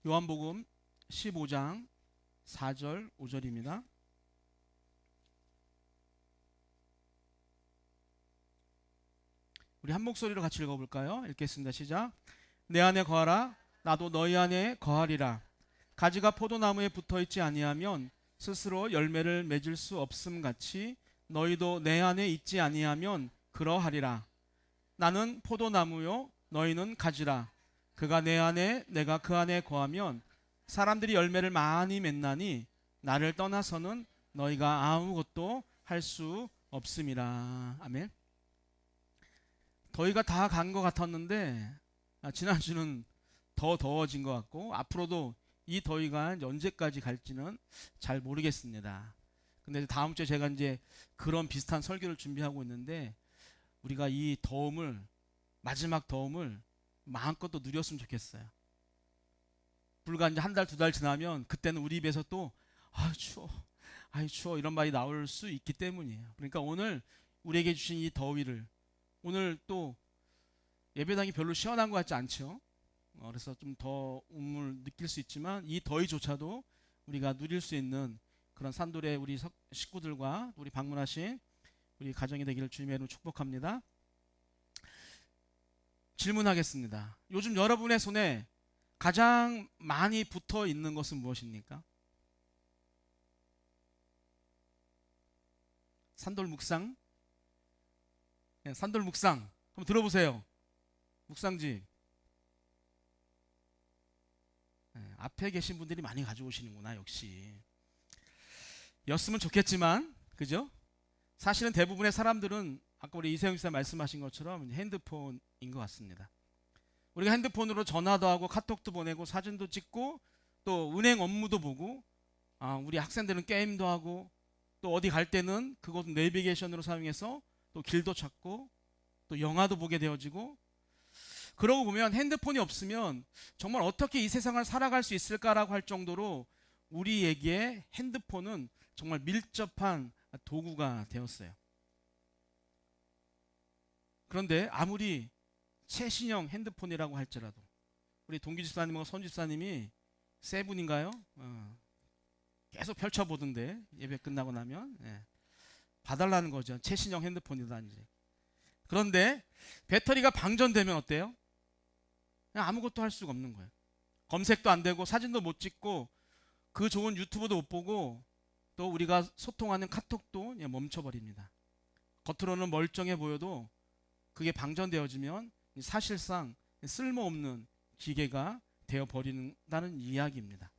요한복음 15장 4절 5절입니다. 우리 한 목소리로 같이 읽어볼까요? 읽겠습니다. 시작. 내 안에 거하라 나도 너희 안에 거하리라. 가지가 포도나무에 붙어있지 아니하면 스스로 열매를 맺을 수 없음 같이 너희도 내 안에 있지 아니하면 그러하리라. 나는 포도나무요 너희는 가지라. 그가 내 안에 내가 그 안에 거하면 사람들이 열매를 많이 맺나니 나를 떠나서는 너희가 아무것도 할 수 없음이라. 아멘. 더위가 다 간 것 같았는데 지난주는 더 더워진 것 같고 앞으로도 이 더위가 언제까지 갈지는 잘 모르겠습니다. 근데 다음 주에 제가 이제 그런 비슷한 설교를 준비하고 있는데 우리가 이 더움을 마지막 더움을 마음껏 또 누렸으면 좋겠어요. 불과 이제 한 달, 두 달 지나면 그때는 우리 입에서 또 추워, 추워 이런 말이 나올 수 있기 때문이에요. 그러니까 오늘 우리에게 주신 이 더위를 오늘 또 예배당이 별로 시원한 것 같지 않죠? 그래서 좀 더움을 느낄 수 있지만 이 더위조차도 우리가 누릴 수 있는 그런 산돌의 우리 식구들과 우리 방문하신 우리 가정이 되기를 주님의 이름으로 축복합니다. 질문하겠습니다. 요즘 여러분의 손에 가장 많이 붙어 있는 것은 무엇입니까? 산돌 묵상? 네, 산돌 묵상. 한번 들어보세요. 묵상집. 네, 앞에 계신 분들이 많이 가져오시는구나, 역시. 였으면 좋겠지만, 그죠? 사실은 대부분의 사람들은 아까 우리 이세영 씨가 말씀하신 것처럼 핸드폰인 것 같습니다. 우리가 핸드폰으로 전화도 하고 카톡도 보내고 사진도 찍고 또 은행 업무도 보고 우리 학생들은 게임도 하고 또 어디 갈 때는 그곳 내비게이션으로 사용해서 또 길도 찾고 또 영화도 보게 되어지고 그러고 보면 핸드폰이 없으면 정말 어떻게 이 세상을 살아갈 수 있을까라고 할 정도로 우리에게 핸드폰은 정말 밀접한 도구가 되었어요. 그런데 아무리 최신형 핸드폰이라고 할지라도 우리 동기 집사님과 선 집사님이 세 분인가요? 계속 펼쳐보던데 예배 끝나고 나면 봐달라는 거죠. 최신형 핸드폰이다 이제. 그런데 배터리가 방전되면 어때요? 그냥 아무것도 할 수가 없는 거예요. 검색도 안 되고 사진도 못 찍고 그 좋은 유튜브도 못 보고 또 우리가 소통하는 카톡도 멈춰버립니다. 겉으로는 멀쩡해 보여도 그게 방전되어지면 사실상 쓸모없는 기계가 되어버린다는 이야기입니다.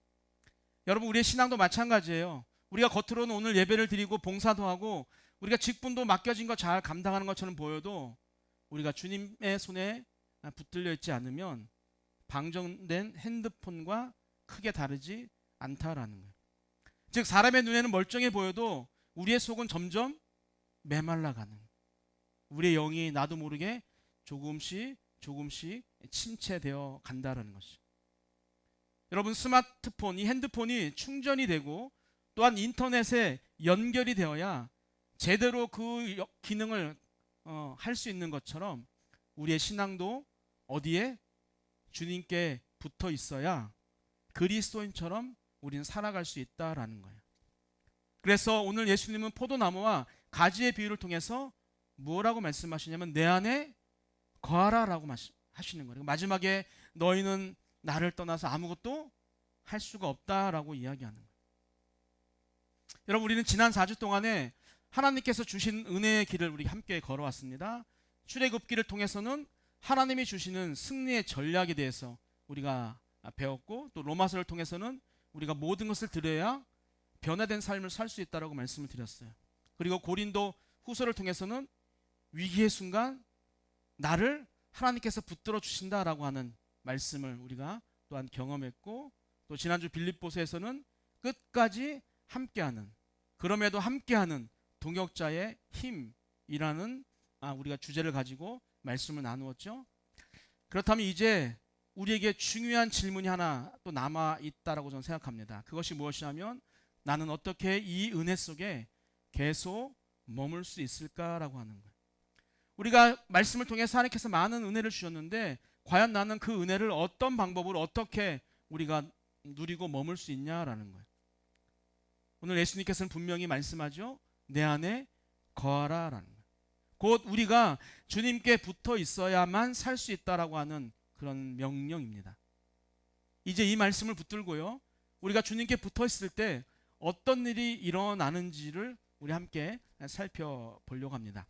여러분 우리의 신앙도 마찬가지예요. 우리가 겉으로는 오늘 예배를 드리고 봉사도 하고 우리가 직분도 맡겨진 거 잘 감당하는 것처럼 보여도 우리가 주님의 손에 붙들려 있지 않으면 방전된 핸드폰과 크게 다르지 않다라는 거예요. 즉 사람의 눈에는 멀쩡해 보여도 우리의 속은 점점 메말라가는, 우리의 영이 나도 모르게 조금씩 침체되어 간다라는 것이죠. 여러분 스마트폰, 이 핸드폰이 충전이 되고 또한 인터넷에 연결이 되어야 제대로 그 기능을 할 수 있는 것처럼 우리의 신앙도 어디에? 주님께 붙어 있어야 그리스도인처럼 우리는 살아갈 수 있다라는 거예요. 그래서 오늘 예수님은 포도나무와 가지의 비유를 통해서 뭐라고 말씀하시냐면 내 안에 거하라 라고 하시는 거예요. 마지막에 너희는 나를 떠나서 아무것도 할 수가 없다라고 이야기하는 거예요. 여러분 우리는 지난 4주 동안에 하나님께서 주신 은혜의 길을 우리 함께 걸어왔습니다. 출애굽기를 통해서는 하나님이 주시는 승리의 전략에 대해서 우리가 배웠고 또 로마서를 통해서는 우리가 모든 것을 드려야 변화된 삶을 살 수 있다라고 말씀을 드렸어요. 그리고 고린도 후서를 통해서는 위기의 순간 나를 하나님께서 붙들어 주신다라고 하는 말씀을 우리가 또한 경험했고 또 지난주 빌립보서에서는 끝까지 함께하는, 그럼에도 함께하는 동역자의 힘이라는 우리가 주제를 가지고 말씀을 나누었죠. 그렇다면 이제 우리에게 중요한 질문이 하나 또 남아있다라고 저는 생각합니다. 그것이 무엇이냐면 나는 어떻게 이 은혜 속에 계속 머물 수 있을까라고 하는 거예요. 우리가 말씀을 통해서 하나님께서 많은 은혜를 주셨는데 과연 나는 그 은혜를 어떤 방법으로 어떻게 우리가 누리고 머물 수 있냐라는 거예요. 오늘 예수님께서는 분명히 말씀하죠. 내 안에 거하라라는 거예요. 곧 우리가 주님께 붙어 있어야만 살 수 있다라고 하는 그런 명령입니다. 이제 이 말씀을 붙들고요, 우리가 주님께 붙어 있을 때 어떤 일이 일어나는지를 우리 함께 살펴보려고 합니다.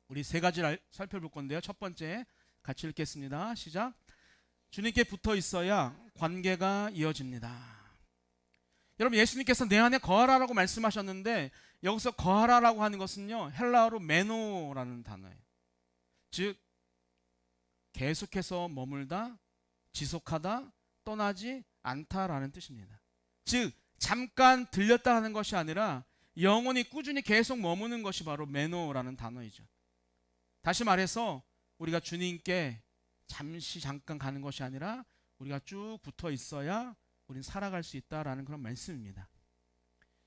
우리 세 가지를 살펴볼 건데요. 첫 번째 같이 읽겠습니다. 시작. 주님께 붙어 있어야 관계가 이어집니다. 여러분, 예수님께서 내 안에 거하라라고 말씀하셨는데 여기서 거하라라고 하는 것은요, 헬라어로 메노라는 단어예요. 즉 계속해서 머물다, 지속하다, 떠나지 않다라는 뜻입니다. 즉 잠깐 들렸다 하는 것이 아니라 영원히 꾸준히 계속 머무는 것이 바로 메노라는 단어이죠. 다시 말해서 우리가 주님께 잠깐 가는 것이 아니라 우리가 쭉 붙어 있어야 우리는 살아갈 수 있다라는 그런 말씀입니다.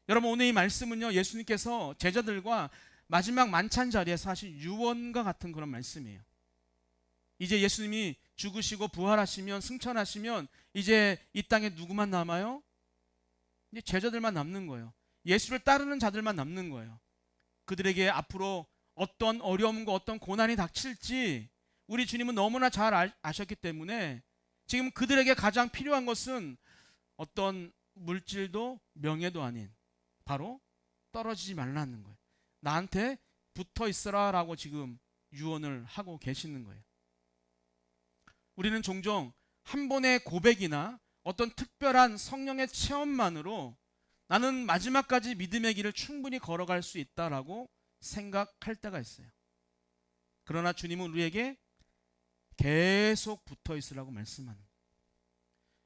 여러분, 오늘 이 말씀은요, 예수님께서 제자들과 마지막 만찬 자리에서 하신 유언과 같은 그런 말씀이에요. 이제 예수님이 죽으시고 부활하시면, 승천하시면 이제 이 땅에 누구만 남아요? 이제 제자들만 남는 거예요. 예수를 따르는 자들만 남는 거예요. 그들에게 앞으로 어떤 어려움과 어떤 고난이 닥칠지 우리 주님은 너무나 잘 아셨기 때문에 지금 그들에게 가장 필요한 것은 어떤 물질도 명예도 아닌 바로 떨어지지 말라는 거예요. 나한테 붙어 있어라 라고 지금 유언을 하고 계시는 거예요. 우리는 종종 한 번의 고백이나 어떤 특별한 성령의 체험만으로 나는 마지막까지 믿음의 길을 충분히 걸어갈 수 있다라고 생각할 때가 있어요. 그러나 주님은 우리에게 계속 붙어 있으라고 말씀하는 거예요.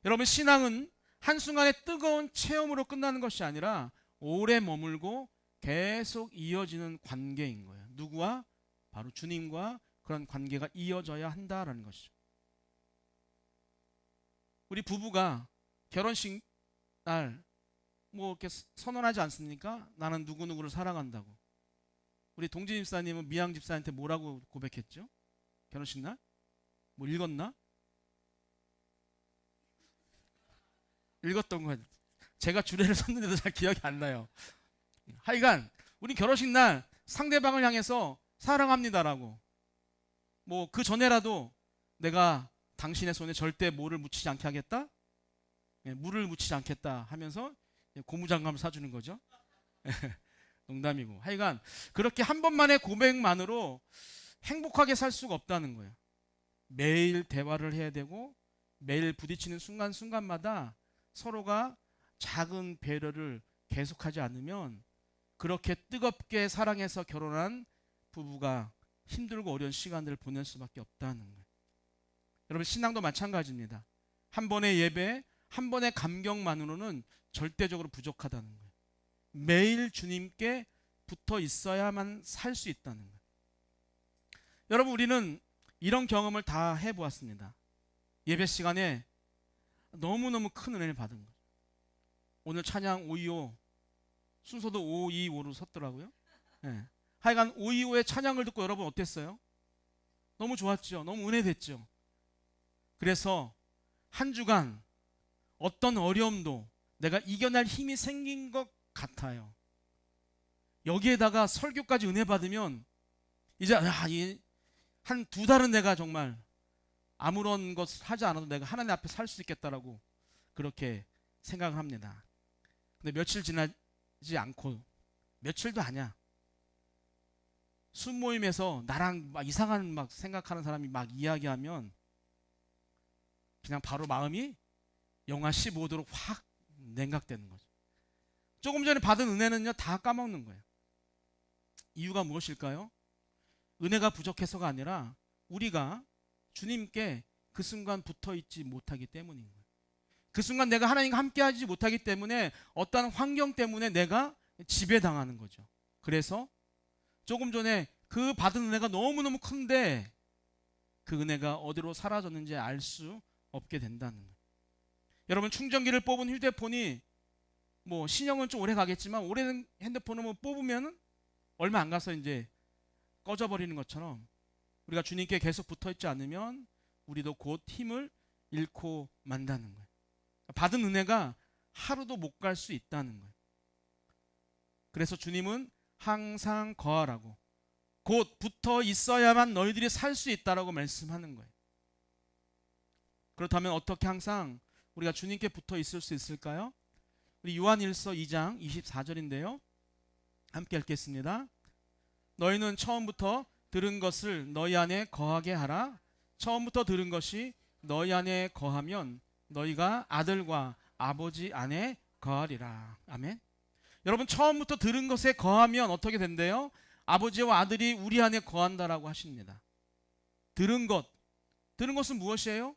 여러분, 신앙은 한순간에 뜨거운 체험으로 끝나는 것이 아니라 오래 머물고 계속 이어지는 관계인 거예요. 누구와? 바로 주님과 그런 관계가 이어져야 한다라는 것이죠. 우리 부부가 결혼식 날 뭐 이렇게 선언하지 않습니까? 나는 누구누구를 사랑한다고. 우리 동진 집사님은 미양 집사한테 뭐라고 고백했죠? 결혼식 날? 뭐 읽었나? 읽었던 거 제가 주례를 섰는데도 잘 기억이 안 나요. 하여간 우리 결혼식 날 상대방을 향해서 사랑합니다라고, 뭐 그 전에라도 내가 당신의 손에 절대 뭐를 묻히지 않게 하겠다, 물을 묻히지 않겠다 하면서 고무장갑을 사주는 거죠. 농담이고. 하여간 그렇게 한 번만의 고백만으로 행복하게 살 수가 없다는 거예요. 매일 대화를 해야 되고 매일 부딪히는 순간순간마다 서로가 작은 배려를 계속하지 않으면 그렇게 뜨겁게 사랑해서 결혼한 부부가 힘들고 어려운 시간들을 보낼 수밖에 없다는 거예요. 여러분, 신앙도 마찬가지입니다. 한 번의 예배, 한 번의 감격만으로는 절대적으로 부족하다는 거예요. 매일 주님께 붙어 있어야만 살 수 있다는 거예요. 여러분, 우리는 이런 경험을 다 해보았습니다. 예배 시간에 너무너무 큰 은혜를 받은 거죠. 오늘 찬양 525 순서도 525로 섰더라고요. 네. 하여간 525의 찬양을 듣고 여러분 어땠어요? 너무 좋았죠. 너무 은혜됐죠. 그래서 한 주간 어떤 어려움도 내가 이겨낼 힘이 생긴 것 같아요. 여기에다가 설교까지 은혜 받으면 이제 한 두 달은 내가 정말 아무런 것 하지 않아도 내가 하나님 앞에 살 수 있겠다라고 그렇게 생각을 합니다. 근데 며칠 지나지 않고, 며칠도 아니야, 순모임에서 나랑 막 이상한 막 생각하는 사람이 막 이야기하면 그냥 바로 마음이 영하 15도로 확 냉각되는 거죠. 조금 전에 받은 은혜는요 다 까먹는 거예요. 이유가 무엇일까요? 은혜가 부족해서가 아니라 우리가 주님께 그 순간 붙어 있지 못하기 때문인 거예요. 그 순간 내가 하나님과 함께 하지 못하기 때문에 어떠한 환경 때문에 내가 지배당하는 거죠. 그래서 조금 전에 그 받은 은혜가 너무너무 큰데 그 은혜가 어디로 사라졌는지 알 수 없게 된다는 거예요. 여러분, 충전기를 뽑은 휴대폰이 뭐 신형은 좀 오래 가겠지만 오래된 핸드폰을 뭐 뽑으면 얼마 안 가서 이제 꺼져버리는 것처럼 우리가 주님께 계속 붙어 있지 않으면 우리도 곧 힘을 잃고 만다는 거예요. 받은 은혜가 하루도 못 갈 수 있다는 거예요. 그래서 주님은 항상 거하라고, 곧 붙어 있어야만 너희들이 살 수 있다라고 말씀하는 거예요. 그렇다면 어떻게 항상 우리가 주님께 붙어 있을 수 있을까요? 우리 요한일서 2장 24절인데요. 함께 읽겠습니다. 너희는 처음부터 들은 것을 너희 안에 거하게 하라. 처음부터 들은 것이 너희 안에 거하면 너희가 아들과 아버지 안에 거하리라. 아멘. 여러분, 처음부터 들은 것에 거하면 어떻게 된대요? 아버지와 아들이 우리 안에 거한다라고 하십니다. 들은 것은 무엇이에요?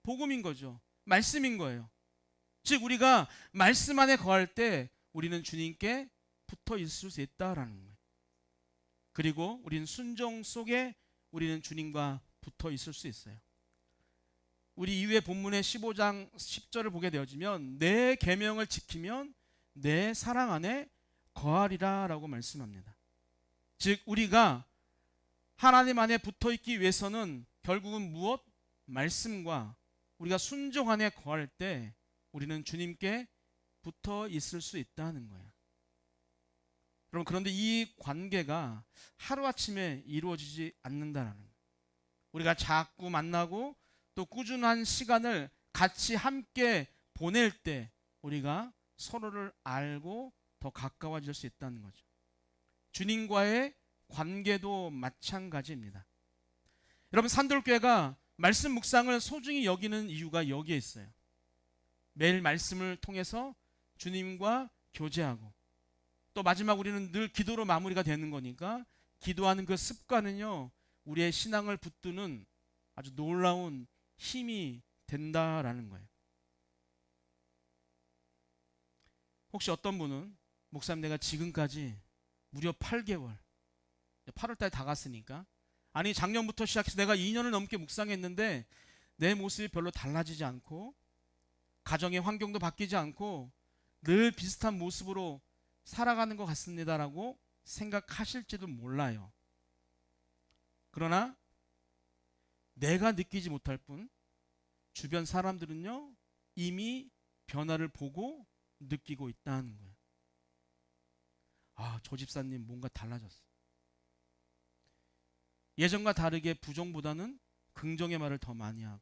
복음인 거죠. 말씀인 거예요. 즉 우리가 말씀 안에 거할 때 우리는 주님께 붙어 있을 수 있다라는 거예요. 그리고 우리는 순종 속에 우리는 주님과 붙어 있을 수 있어요. 우리 이후에 본문의 15장 10절을 보게 되어지면 내 계명을 지키면 내 사랑 안에 거하리라 라고 말씀합니다. 즉 우리가 하나님 안에 붙어 있기 위해서는 결국은 무엇? 말씀과 우리가 순종 안에 거할 때 우리는 주님께 붙어 있을 수 있다는 거예요. 여러분, 그런데 이 관계가 하루아침에 이루어지지 않는다라는 거예요. 우리가 자꾸 만나고 또 꾸준한 시간을 같이 함께 보낼 때 우리가 서로를 알고 더 가까워질 수 있다는 거죠. 주님과의 관계도 마찬가지입니다. 여러분, 산돌교회가 말씀 묵상을 소중히 여기는 이유가 여기에 있어요. 매일 말씀을 통해서 주님과 교제하고 또 마지막 우리는 늘 기도로 마무리가 되는 거니까 기도하는 그 습관은요 우리의 신앙을 붙드는 아주 놀라운 힘이 된다라는 거예요. 혹시 어떤 분은 목사님 내가 지금까지 무려 8개월 8월달에 다 갔으니까 아니 작년부터 시작해서 내가 2년을 넘게 묵상했는데 내 모습이 별로 달라지지 않고 가정의 환경도 바뀌지 않고 늘 비슷한 모습으로 살아가는 것 같습니다라고 생각하실지도 몰라요. 그러나 내가 느끼지 못할 뿐 주변 사람들은요 이미 변화를 보고 느끼고 있다는 거예요. 아, 저 집사님 뭔가 달라졌어. 예전과 다르게 부정보다는 긍정의 말을 더 많이 하고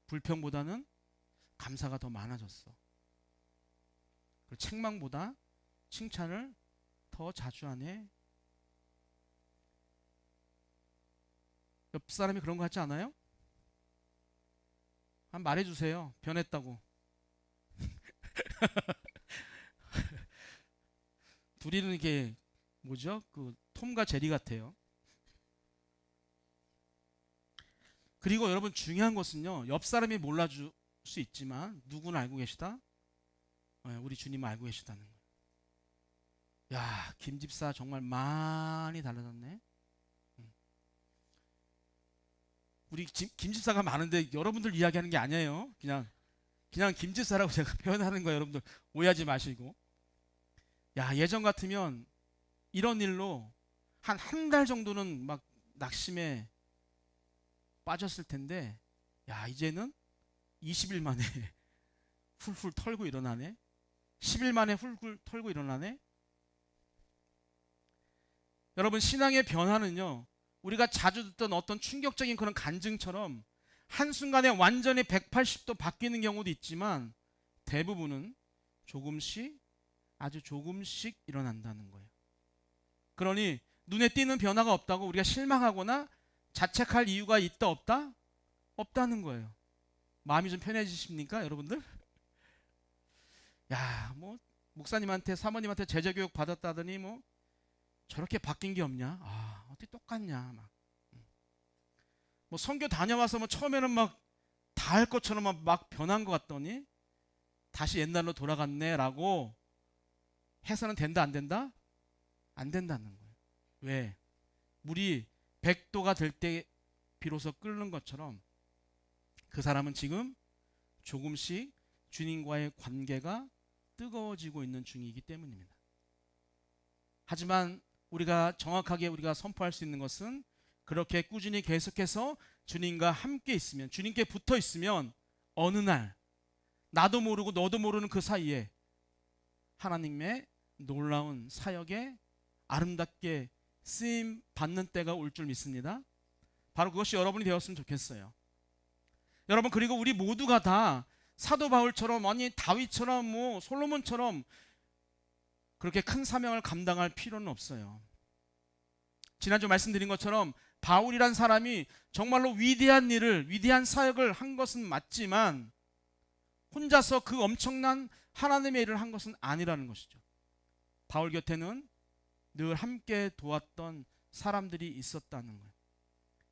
불평보다는 감사가 더 많아졌어. 그리고 책망보다 칭찬을 더 자주 하네. 옆 사람이 그런 거 같지 않아요? 한번 말해주세요. 변했다고. 둘이는 이게 뭐죠? 그 톰과 제리 같아요. 그리고 여러분 중요한 것은요. 옆 사람이 몰라줄 수 있지만 누구는 알고 계시다? 우리 주님은 알고 계시다는 거예요. 야, 김 집사 정말 많이 달라졌네. 우리 김 집사가 많은데 여러분들 이야기하는 게 아니에요. 그냥 김 집사라고 제가 표현하는 거예요. 여러분들 오해하지 마시고. 야, 예전 같으면 이런 일로 한 달 정도는 막 낙심에 빠졌을 텐데 야, 이제는 20일 만에 훌훌 털고 일어나네. 10일 만에 훌훌 털고 일어나네. 여러분, 신앙의 변화는요 우리가 자주 듣던 어떤 충격적인 그런 간증처럼 한순간에 완전히 180도 바뀌는 경우도 있지만 대부분은 조금씩 아주 조금씩 일어난다는 거예요. 그러니 눈에 띄는 변화가 없다고 우리가 실망하거나 자책할 이유가 있다 없다? 없다는 거예요. 마음이 좀 편해지십니까 여러분들? 야, 뭐 목사님한테 사모님한테 제자교육 받았다더니 뭐 저렇게 바뀐 게 없냐? 아, 어떻게 똑같냐? 막. 뭐 선교 다녀와서 뭐 처음에는 막 다 할 것처럼 막 변한 것 같더니 다시 옛날로 돌아갔네라고 해서는 된다 안 된다? 안 된다는 거예요. 왜? 물이 100도가 될 때 비로소 끓는 것처럼 그 사람은 지금 조금씩 주님과의 관계가 뜨거워지고 있는 중이기 때문입니다. 하지만 우리가 정확하게 우리가 선포할 수 있는 것은 그렇게 꾸준히 계속해서 주님과 함께 있으면 주님께 붙어 있으면 어느 날 나도 모르고 너도 모르는 그 사이에 하나님의 놀라운 사역에 아름답게 쓰임 받는 때가 올 줄 믿습니다. 바로 그것이 여러분이 되었으면 좋겠어요. 여러분, 그리고 우리 모두가 다 사도 바울처럼, 아니 다윗처럼, 뭐 솔로몬처럼 그렇게 큰 사명을 감당할 필요는 없어요. 지난주 말씀드린 것처럼 바울이란 사람이 정말로 위대한 일을, 위대한 사역을 한 것은 맞지만 혼자서 그 엄청난 하나님의 일을 한 것은 아니라는 것이죠. 바울 곁에는 늘 함께 도왔던 사람들이 있었다는 거예요.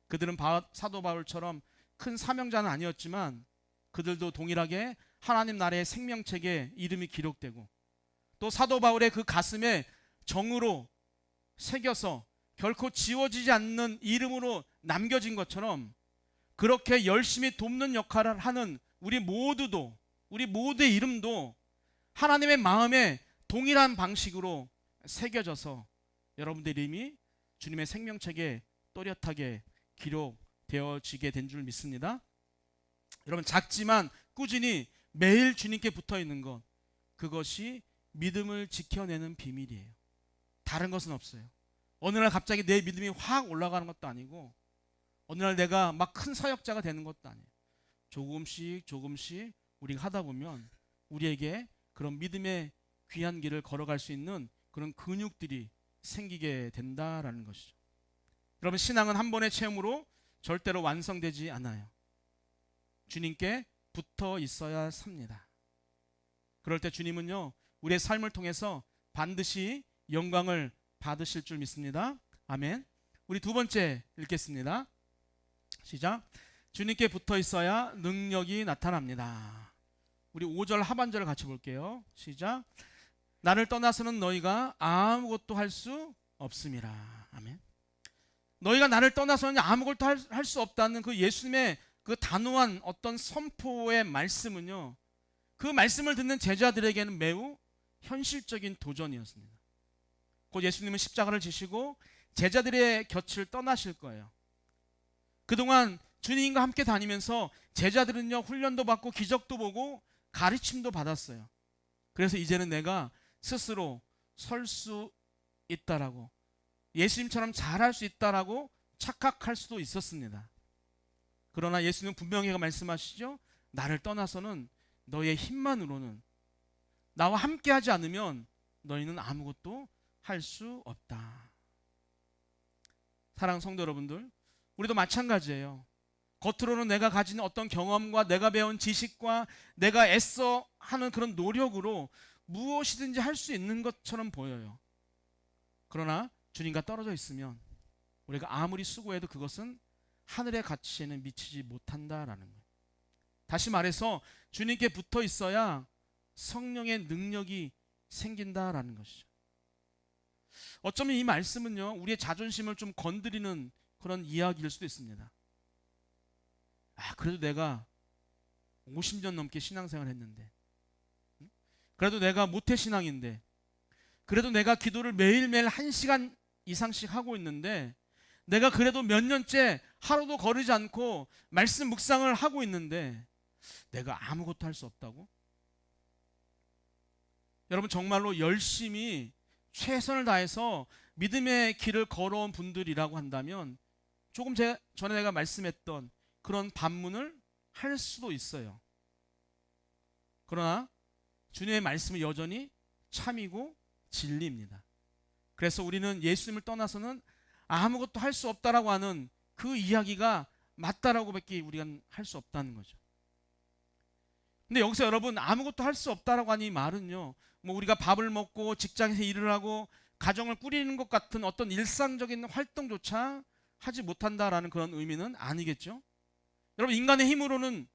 그들은 사도 바울처럼 큰 사명자는 아니었지만 그들도 동일하게 하나님 나라의 생명책에 이름이 기록되고 또 사도 바울의 그 가슴에 정으로 새겨서 결코 지워지지 않는 이름으로 남겨진 것처럼 그렇게 열심히 돕는 역할을 하는 우리 모두도, 우리 모두의 이름도 하나님의 마음에 동일한 방식으로 새겨져서 여러분들 이름이 주님의 생명책에 또렷하게 기록되어지게 된 줄 믿습니다. 여러분, 작지만 꾸준히 매일 주님께 붙어 있는 것, 그것이 믿음을 지켜내는 비밀이에요. 다른 것은 없어요. 어느 날 갑자기 내 믿음이 확 올라가는 것도 아니고 어느 날 내가 막 큰 사역자가 되는 것도 아니에요. 조금씩 조금씩 우리가 하다 보면 우리에게 그런 믿음의 귀한 길을 걸어갈 수 있는 그런 근육들이 생기게 된다라는 것이죠. 여러분, 신앙은 한 번의 체험으로 절대로 완성되지 않아요. 주님께 붙어 있어야 삽니다. 그럴 때 주님은요, 우리의 삶을 통해서 반드시 영광을 받으실 줄 믿습니다. 아멘. 우리 두 번째 읽겠습니다. 시작. 주님께 붙어 있어야 능력이 나타납니다. 우리 5절 하반절을 같이 볼게요. 시작. 나를 떠나서는 너희가 아무것도 할 수 없음이라. 아멘. 너희가 나를 떠나서는 아무것도 할 수 없다는 그 예수님의 그 단호한 어떤 선포의 말씀은요, 그 말씀을 듣는 제자들에게는 매우 현실적인 도전이었습니다. 곧 예수님은 십자가를 지시고 제자들의 곁을 떠나실 거예요. 그동안 주님과 함께 다니면서 제자들은요, 훈련도 받고 기적도 보고 가르침도 받았어요. 그래서 이제는 내가 스스로 설 수 있다라고, 예수님처럼 잘할 수 있다라고 착각할 수도 있었습니다. 그러나 예수님은 분명히 말씀하시죠. 나를 떠나서는 너의 힘만으로는, 나와 함께 하지 않으면 너희는 아무것도 할 수 없다. 사랑하는 성도 여러분들, 우리도 마찬가지예요. 겉으로는 내가 가진 어떤 경험과 내가 배운 지식과 내가 애써 하는 그런 노력으로 무엇이든지 할 수 있는 것처럼 보여요. 그러나 주님과 떨어져 있으면 우리가 아무리 수고해도 그것은 하늘의 가치에는 미치지 못한다라는 거예요. 다시 말해서 주님께 붙어 있어야 성령의 능력이 생긴다라는 것이죠. 어쩌면 이 말씀은요, 우리의 자존심을 좀 건드리는 그런 이야기일 수도 있습니다. 그래도 내가 50년 넘게 신앙생활 했는데, 그래도 내가 모태신앙인데, 그래도 내가 기도를 매일매일 1시간 이상씩 하고 있는데, 내가 그래도 몇 년째 하루도 거르지 않고 말씀 묵상을 하고 있는데 내가 아무것도 할 수 없다고? 여러분, 정말로 열심히 최선을 다해서 믿음의 길을 걸어온 분들이라고 한다면 조금 전에 내가 말씀했던 그런 반문을 할 수도 있어요. 그러나 주님의 말씀은 여전히 참이고 진리입니다. 그래서 우리는 예수님을 떠나서는 아무것도 할 수 없다라고 하는 그 이야기가 맞다라고 밖에 우리가 할 수 없다는 거죠. 근데 여기서 여러분, 아무것도 할 수 없다라고 하는 이 말은요, 뭐 우리가 밥을 먹고 직장에서 일을 하고 가정을 꾸리는 것 같은 어떤 일상적인 활동조차 하지 못한다라는 그런 의미는 아니겠죠. 여러분, 인간의 힘으로는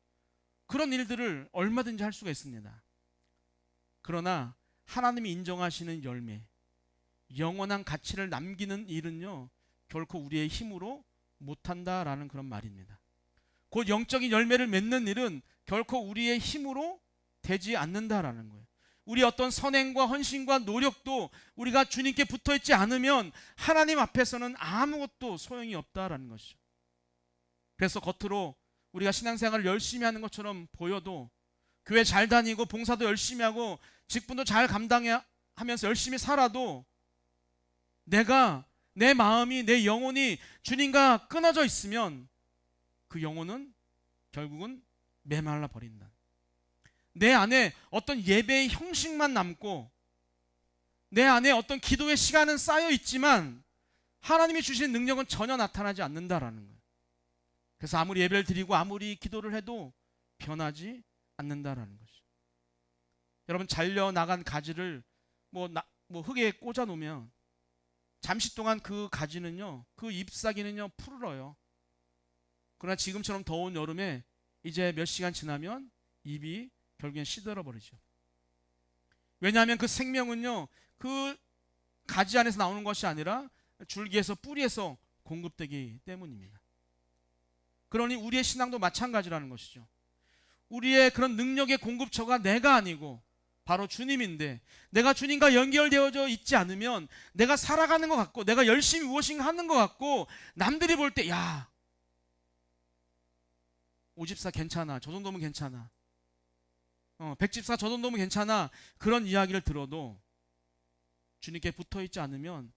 그런 일들을 얼마든지 할 수가 있습니다. 그러나 하나님이 인정하시는 열매, 영원한 가치를 남기는 일은요, 결코 우리의 힘으로 못한다라는 그런 말입니다. 곧 영적인 열매를 맺는 일은 결코 우리의 힘으로 되지 않는다라는 거예요. 우리 어떤 선행과 헌신과 노력도 우리가 주님께 붙어있지 않으면 하나님 앞에서는 아무것도 소용이 없다라는 것이죠. 그래서 겉으로 우리가 신앙생활을 열심히 하는 것처럼 보여도 교회 잘 다니고 봉사도 열심히 하고 직분도 잘 감당하면서 열심히 살아도 내 마음이, 내 영혼이 주님과 끊어져 있으면 그 영혼은 결국은 메말라 버린다. 내 안에 어떤 예배의 형식만 남고 내 안에 어떤 기도의 시간은 쌓여 있지만 하나님이 주신 능력은 전혀 나타나지 않는다라는 거예요. 그래서 아무리 예배를 드리고 아무리 기도를 해도 변하지 않는다라는 것이죠. 여러분, 잘려 나간 가지를 흙에 꽂아 놓으면 잠시 동안 그 가지는요, 그 잎사귀는요 푸르러요. 그러나 지금처럼 더운 여름에 이제 몇 시간 지나면 잎이 결국엔 시들어 버리죠. 왜냐하면 그 생명은요, 그 가지 안에서 나오는 것이 아니라 줄기에서, 뿌리에서 공급되기 때문입니다. 그러니 우리의 신앙도 마찬가지라는 것이죠. 우리의 그런 능력의 공급처가 내가 아니고 바로 주님인데, 내가 주님과 연결되어져 있지 않으면 내가 살아가는 것 같고 내가 열심히 무엇인가 하는 것 같고 남들이 볼 때 야, 오집사 괜찮아, 저 정도면 괜찮아, 백집사 저 정도면 괜찮아, 그런 이야기를 들어도 주님께 붙어있지 않으면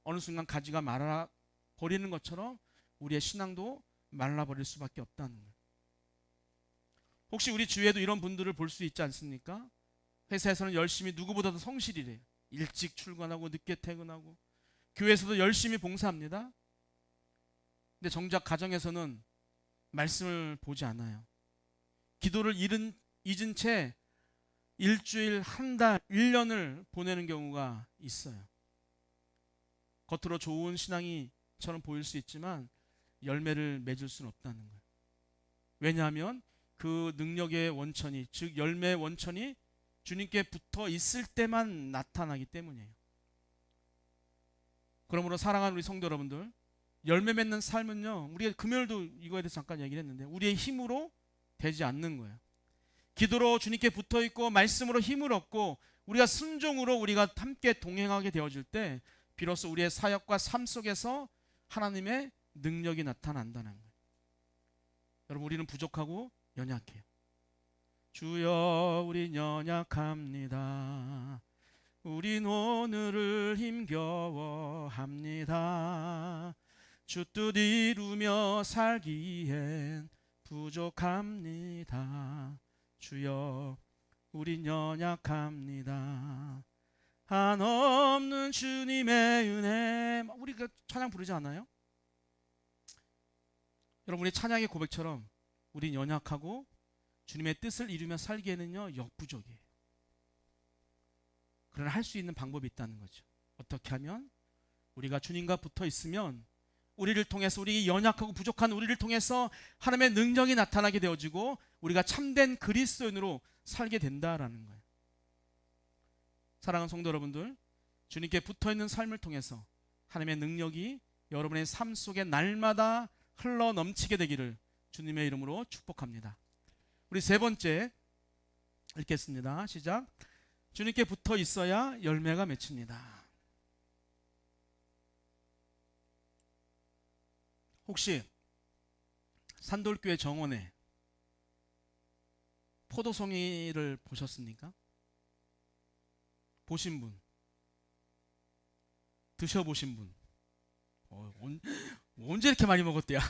어느 순간 가지가 말라버리는 것처럼 우리의 신앙도 말라버릴 수밖에 없다는 거예요. 혹시 우리 주위에도 이런 분들을 볼 수 있지 않습니까? 회사에서는 열심히 누구보다도 성실이래요. 일찍 출근하고 늦게 퇴근하고, 교회에서도 열심히 봉사합니다. 근데 정작 가정에서는 말씀을 보지 않아요. 기도를 잊은 채 일주일, 한 달, 1년을 보내는 경우가 있어요. 겉으로 좋은 신앙이처럼 보일 수 있지만 열매를 맺을 수는 없다는 거예요. 왜냐하면 그 능력의 원천이, 즉 열매의 원천이 주님께 붙어 있을 때만 나타나기 때문이에요. 그러므로 사랑하는 우리 성도 여러분들, 열매 맺는 삶은요, 우리가 금요일도 이거에 대해서 잠깐 얘기를 했는데 우리의 힘으로 되지 않는 거예요. 기도로 주님께 붙어 있고 말씀으로 힘을 얻고 우리가 순종으로 우리가 함께 동행하게 되어질 때 비로소 우리의 사역과 삶 속에서 하나님의 능력이 나타난다는 거예요. 여러분, 우리는 부족하고 연약해요. 주여, 우린 연약합니다. 우린 오늘을 힘겨워합니다. 주 뜻 이루며 살기엔 부족합니다. 주여, 우린 연약합니다. 한없는 주님의 은혜. 우리가 찬양 부르지 않아요? 여러분, 우리 찬양의 고백처럼 우린 연약하고 주님의 뜻을 이루며 살기에는요 역부족이에요. 그러나 할 수 있는 방법이 있다는 거죠. 어떻게 하면? 우리가 주님과 붙어 있으면 우리를 통해서, 우리 연약하고 부족한 우리를 통해서 하나님의 능력이 나타나게 되어지고 우리가 참된 그리스도인으로 살게 된다라는 거예요. 사랑하는 성도 여러분들, 주님께 붙어있는 삶을 통해서 하나님의 능력이 여러분의 삶 속에 날마다 흘러 넘치게 되기를 주님의 이름으로 축복합니다. 우리 세 번째 읽겠습니다. 시작. 주님께 붙어 있어야 열매가 맺힙니다. 혹시 산돌교회 정원에 포도송이를 보셨습니까? 보신 분? 드셔보신 분? 언제 이렇게 많이 먹었대요?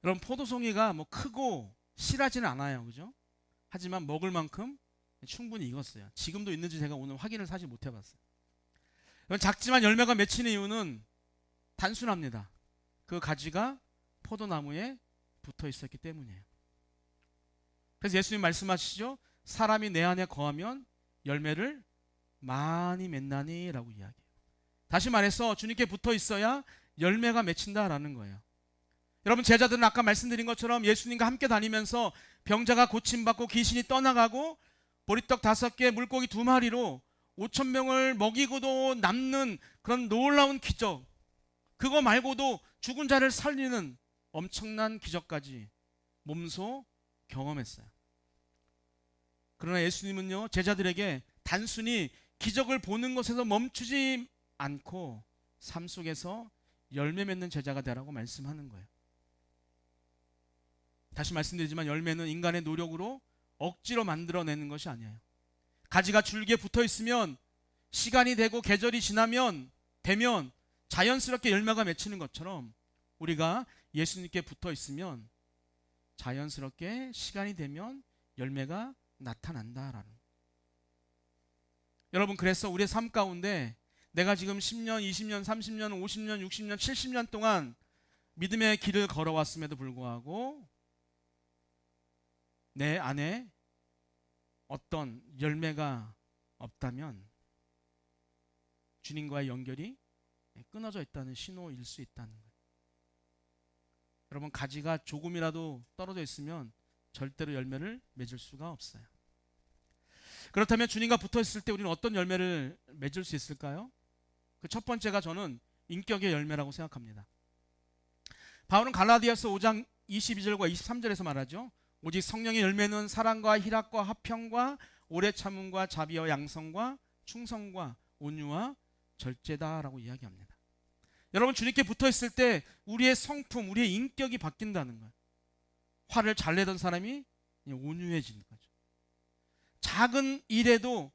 여러분, 포도송이가 뭐 크고 실하지는 않아요, 그죠? 하지만 먹을 만큼 충분히 익었어요. 지금도 있는지 제가 오늘 확인을 사실 못 해봤어요. 작지만 열매가 맺히는 이유는 단순합니다. 그 가지가 포도나무에 붙어 있었기 때문이에요. 그래서 예수님 말씀하시죠. 사람이 내 안에 거하면 열매를 많이 맺나니 라고 이야기해요. 다시 말해서 주님께 붙어 있어야 열매가 맺힌다라는 거예요. 여러분, 제자들은 아까 말씀드린 것처럼 예수님과 함께 다니면서 병자가 고침받고 귀신이 떠나가고 보리떡 5개, 물고기 2마리로 5,000명을 먹이고도 남는 그런 놀라운 기적, 그거 말고도 죽은 자를 살리는 엄청난 기적까지 몸소 경험했어요. 그러나 예수님은요, 제자들에게 단순히 기적을 보는 것에서 멈추지 않고 삶 속에서 열매 맺는 제자가 되라고 말씀하는 거예요. 다시 말씀드리지만 열매는 인간의 노력으로 억지로 만들어내는 것이 아니에요. 가지가 줄기에 붙어 있으면 시간이 되고 계절이 되면 자연스럽게 열매가 맺히는 것처럼 우리가 예수님께 붙어 있으면 자연스럽게 시간이 되면 열매가 나타난다라는. 여러분, 그래서 우리의 삶 가운데 내가 지금 10년, 20년, 30년, 50년, 60년, 70년 동안 믿음의 길을 걸어왔음에도 불구하고 내 안에 어떤 열매가 없다면 주님과의 연결이 끊어져 있다는 신호일 수 있다는 거예요. 여러분, 가지가 조금이라도 떨어져 있으면 절대로 열매를 맺을 수가 없어요. 그렇다면 주님과 붙어 있을 때 우리는 어떤 열매를 맺을 수 있을까요? 그 첫 번째가 저는 인격의 열매라고 생각합니다. 바울은 갈라디아서 5장 22절과 23절에서 말하죠. 오직 성령의 열매는 사랑과 희락과 화평과 오래 참음과 자비와 양성과 충성과 온유와 절제다라고 이야기합니다. 여러분, 주님께 붙어 있을 때 우리의 성품, 우리의 인격이 바뀐다는 거예요. 화를 잘 내던 사람이 온유해지는 거죠. 작은 일에도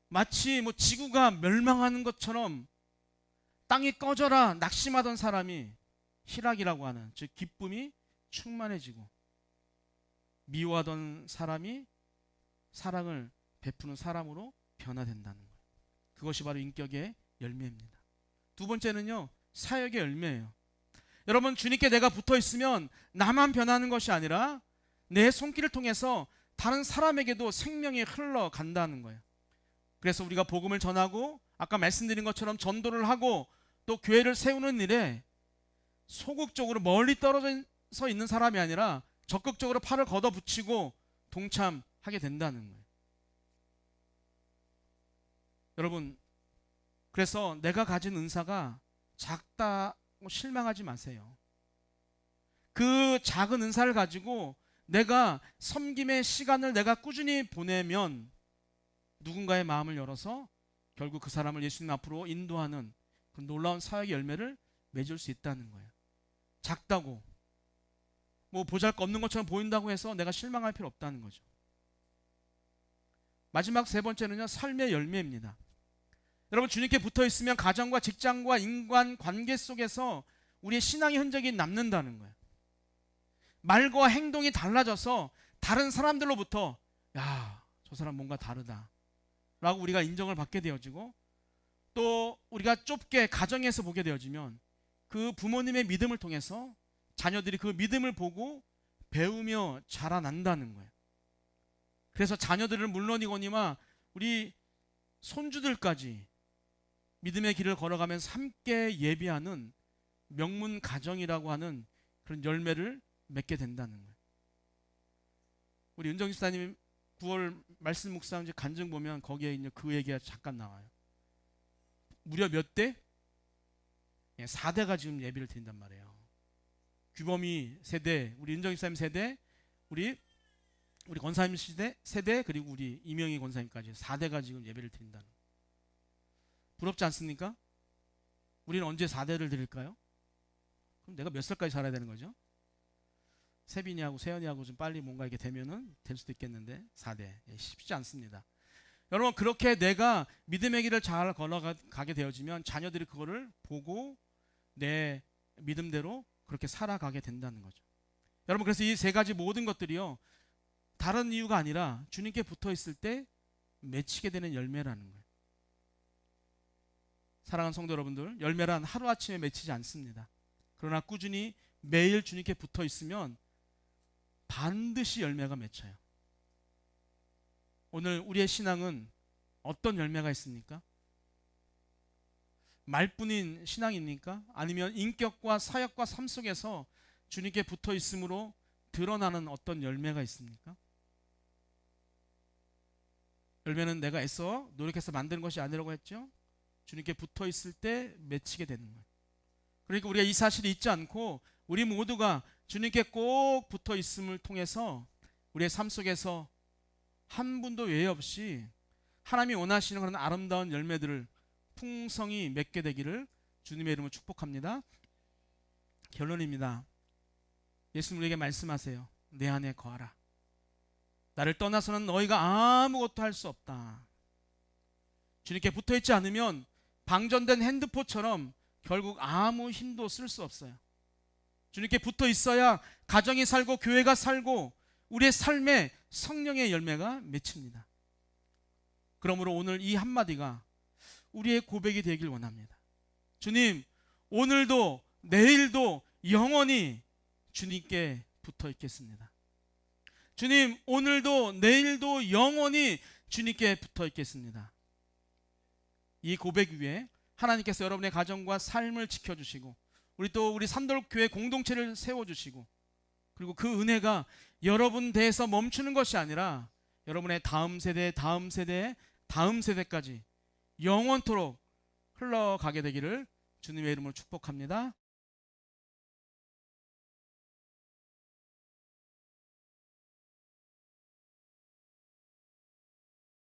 마치 지구가 멸망하는 것처럼 땅이 꺼져라 낙심하던 사람이 희락이라고 하는, 즉 기쁨이 충만해지고, 미워하던 사람이 사랑을 베푸는 사람으로 변화된다는 거예요. 그것이 바로 인격의 열매입니다. 두 번째는요, 사역의 열매예요. 여러분, 주님께 내가 붙어 있으면 나만 변하는 것이 아니라 내 손길을 통해서 다른 사람에게도 생명이 흘러간다는 거예요. 그래서 우리가 복음을 전하고 아까 말씀드린 것처럼 전도를 하고 또 교회를 세우는 일에 소극적으로 멀리 떨어져 있는 사람이 아니라 적극적으로 팔을 걷어붙이고 동참하게 된다는 거예요. 여러분, 그래서 내가 가진 은사가 작다고 실망하지 마세요. 그 작은 은사를 가지고 내가 섬김의 시간을 내가 꾸준히 보내면 누군가의 마음을 열어서 결국 그 사람을 예수님 앞으로 인도하는 그 놀라운 사역의 열매를 맺을 수 있다는 거예요. 작다고 보잘것없는 것처럼 보인다고 해서 내가 실망할 필요 없다는 거죠. 마지막 세 번째는요, 삶의 열매입니다. 여러분, 주님께 붙어 있으면 가정과 직장과 인간 관계 속에서 우리의 신앙의 흔적이 남는다는 거예요. 말과 행동이 달라져서 다른 사람들로부터 야, 저 사람 뭔가 다르다 라고 우리가 인정을 받게 되어지고, 또 우리가 좁게 가정에서 보게 되어지면 그 부모님의 믿음을 통해서 자녀들이 그 믿음을 보고 배우며 자라난다는 거예요. 그래서 자녀들을 물론이거니와 우리 손주들까지 믿음의 길을 걸어가면서 함께 예비하는 명문 가정이라고 하는 그런 열매를 맺게 된다는 거예요. 우리 은정 집사님 9월 말씀 묵상 이제 간증 보면 거기에 이제 그 얘기가 잠깐 나와요. 무려 몇 대? 4대가 지금 예비를 드린단 말이에요. 규범이 세대, 우리 은정 집사님 세대, 우리 권사님 세대, 그리고 우리 이명희 권사님까지 4대가 지금 예배를 드린다는. 부럽지 않습니까? 우리는 언제 4대를 드릴까요? 그럼 내가 몇 살까지 살아야 되는 거죠? 세빈이하고 세연이하고 좀 빨리 뭔가 이렇게 되면은 될 수도 있겠는데 4대 쉽지 않습니다. 여러분, 그렇게 내가 믿음의 길을 잘 걸어가게 되어지면 자녀들이 그거를 보고 내 믿음대로 그렇게 살아가게 된다는 거죠. 여러분, 그래서 이 세 가지 모든 것들이요, 다른 이유가 아니라 주님께 붙어 있을 때 맺히게 되는 열매라는 거예요. 사랑하는 성도 여러분들, 열매란 하루아침에 맺히지 않습니다. 그러나 꾸준히 매일 주님께 붙어 있으면 반드시 열매가 맺혀요. 오늘 우리의 신앙은 어떤 열매가 있습니까? 말뿐인 신앙입니까? 아니면 인격과 사역과 삶 속에서 주님께 붙어 있음으로 드러나는 어떤 열매가 있습니까? 열매는 내가 애써 노력해서 만드는 것이 아니라고 했죠. 주님께 붙어 있을 때 맺히게 되는 거예요. 그러니까 우리가 이 사실을 잊지 않고 우리 모두가 주님께 꼭 붙어 있음을 통해서 우리의 삶 속에서 한 분도 외에 없이 하나님이 원하시는 그런 아름다운 열매들을 풍성히 맺게 되기를 주님의 이름으로 축복합니다. 결론입니다. 예수님 우리에게 말씀하세요. 내 안에 거하라. 나를 떠나서는 너희가 아무것도 할 수 없다. 주님께 붙어있지 않으면 방전된 핸드폰처럼 결국 아무 힘도 쓸 수 없어요. 주님께 붙어 있어야 가정이 살고 교회가 살고 우리의 삶에 성령의 열매가 맺힙니다. 그러므로 오늘 이 한마디가 우리의 고백이 되길 원합니다. 주님, 오늘도 내일도 영원히 주님께 붙어 있겠습니다. 주님, 오늘도 내일도 영원히 주님께 붙어 있겠습니다. 이 고백 위에 하나님께서 여러분의 가정과 삶을 지켜주시고 우리 삼돌교회 공동체를 세워주시고 그리고 그 은혜가 여러분 대해서 멈추는 것이 아니라 여러분의 다음 세대, 다음 세대, 다음 세대까지 영원토록 흘러가게 되기를 주님의 이름으로 축복합니다.